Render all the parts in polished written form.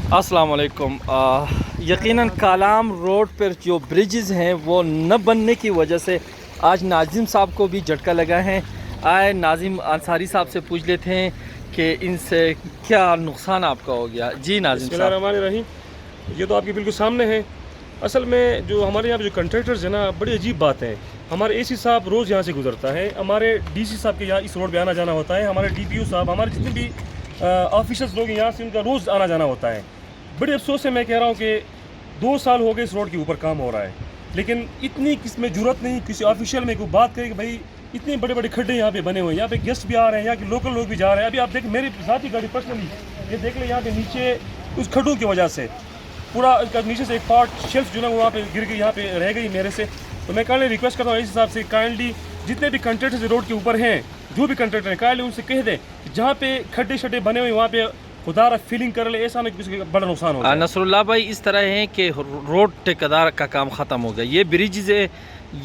अस्सलाम वालेकुम। यकीनन कालाम रोड पर जो ब्रिजेज़ हैं वो न बनने की वजह से आज नाजिम साहब को भी झटका लगा है। आए नाजिम अंसारी साहब से पूछ लेते हैं कि इनसे क्या नुकसान आपका हो गया। जी नाजिम साहब। बिस्मिल्लाहिर्रहमानिर्रहीम। ये तो आपके बिल्कुल सामने है। असल में जो हमारे यहाँ पे जो कंट्रैक्टर्स हैं ना, बड़ी अजीब बात है। हमारे एसी साहब रोज़ यहाँ से गुजरता है, हमारे डीसी साहब के यहाँ इस रोड पे आना जाना होता है, हमारे डीपीओ साहब, हमारे जितने भी ऑफिसर्स लोग यहाँ से उनका रोज़ आना जाना होता है। बड़े अफसोस से मैं कह रहा हूँ कि 2 साल हो गए इस रोड के ऊपर काम हो रहा है, लेकिन इतनी किसमें जरूरत नहीं किसी ऑफिशियल में कोई बात करे कि भाई इतने बड़े बड़े खड्डे यहाँ पे बने हुए हैं, यहाँ पे गेस्ट भी आ रहे हैं, यहाँ के लोकल लोग भी जा रहे हैं। अभी आप देख, मेरी साथ ही गाड़ी पर्सनली ये देख लें, यहाँ पे नीचे उस खड्डों की वजह से पूरा नीचे से एक पार्ट शेल्फ जो ना वहाँ पे गिर गई, यहाँ पे रह गई मेरे से। तो मैं काइंडली रिक्वेस्ट करता हूँ इस हिसाब से, काइंडली जितने भी कंट्रैक्टर्स रोड के ऊपर हैं, जो भी कंट्रैक्टर हैं, काइंडली उनसे कह दें कि जहाँ पे खड्डे शड्डे बने हुए वहाँ पे खुदारा फीलिंग कर ले, ऐसा नहीं किसी का बड़ा नुकसान हो। नसरुल्लाह भाई, इस तरह है कि रोड ठेकेदार का काम ख़त्म हो गया। ये ब्रिज है,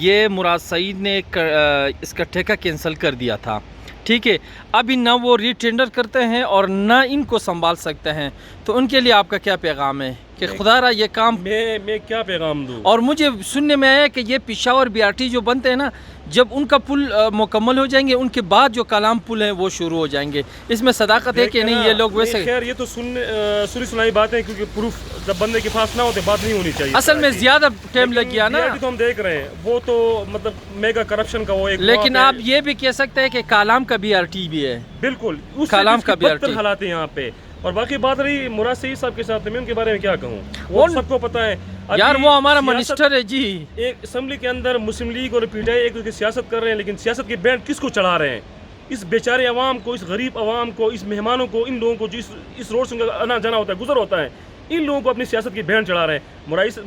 ये मुराद सईद ने इसका ठेका कैंसिल कर दिया था, ठीक है। अभी ना वो रीटेंडर करते हैं और ना इनको संभाल सकते हैं, तो उनके लिए आपका क्या पैगाम है कि खुदारा ये काम मैं क्या पैगाम दूँ। और मुझे सुनने में आया कि ये पेशावर बीआरटी जो बनते हैं ना, जब उनका पुल मुकम्मल हो जाएंगे उनके बाद जो कालाम पुल है वो शुरू हो जाएंगे। इसमें सदाकत है कि नहीं? ये लोग वैसे खैर ये तो सुनी सुनाई बातें, क्योंकि प्रूफ जब बंदे के पास ना होते बात नहीं होनी चाहिए। असल में ज्यादा टाइम लग गया ना, तो हम देख रहे हैं वो तो मतलब मेगा करप्शन का वो एक। लेकिन आप ये भी कह सकते हैं कि कालाम का बीआरटी भी है। बिल्कुल, कालाम का बीआरटी हालात है यहाँ पे। और बाकी बात रही मुराद सईद साहब के साथ, मैं उनके बारे में क्या कहूँ, वो सबको पता है यार, वो हमारा मिनिस्टर है जी। एक असेंबली के अंदर मुस्लिम लीग और पीटीआई एक दूसरे की सियासत कर रहे हैं, लेकिन सियासत की बैंड किसको चढ़ा रहे हैं? इस बेचारे अवाम को, इस गरीब अवाम को, इस मेहमानों को, इन लोगों को जो इस रोड से आना जाना होता है, गुजर होता है, इन लोगों को अपनी सियासत की बैंड चढ़ा रहे हैं।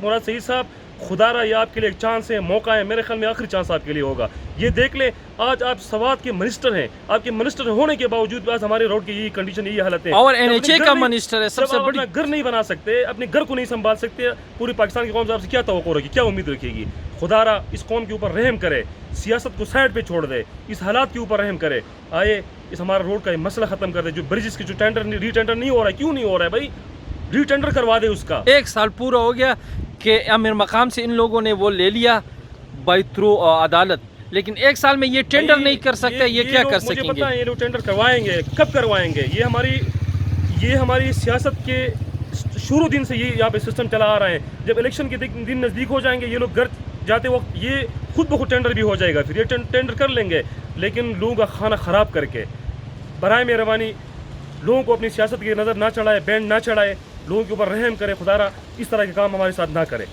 मुराद सईद साहब, खुदारा ये आपके लिए एक चांस है, मौका है, मेरे ख्याल में आखिरी चांस आपके लिए होगा। ये देख ले, आज आप सवात के मिनिस्टर हैं, आपके मिनिस्टर होने के बावजूद आज हमारे रोड की यही कंडीशन, यही हालत है। और एनएचए का मिनिस्टर है, सबसे बड़ी। घर नहीं बना सकते, अपने घर को नहीं संभाल सकते, पूरी पाकिस्तान की कौम से आपसे क्या तवक्को रखेगी, क्या उम्मीद रखेगी? खुदारा इस कौम के ऊपर रहम करे, सियासत को साइड पे छोड़ दे, इस हालात के ऊपर रहम करे। आए इस हमारा रोड का मसला खत्म कर दे। जो ब्रिजेस की जो रीटेंडर नहीं हो रहा है, क्यों नहीं हो रहा है भाई? रीटेंडर करवा दे उसका। 1 साल पूरा हो गया कि अमीर मकाम से इन लोगों ने वो ले लिया बाय थ्रू अदालत, लेकिन 1 साल में ये टेंडर नहीं कर सकते। ये क्या कर सकेंगे? मुझे पता है ये लोग टेंडर करवाएंगे, कब करवाएंगे? ये हमारी सियासत के शुरू दिन से ये यहाँ पे सिस्टम चला आ रहा है। जब इलेक्शन के दिन नज़दीक हो जाएंगे, ये लोग घर जाते वक्त ये खुद ब खुद टेंडर भी हो जाएगा, फिर ये टेंडर कर लेंगे, लेकिन लोगों का खाना ख़राब करके। बराए मेहरबानी लोगों को अपनी सियासत की नज़र ना चढ़ाए, बैंड ना चढ़ाए, लोगों के ऊपर रहम करे। खुदारा इस तरह के काम हमारे साथ ना करे।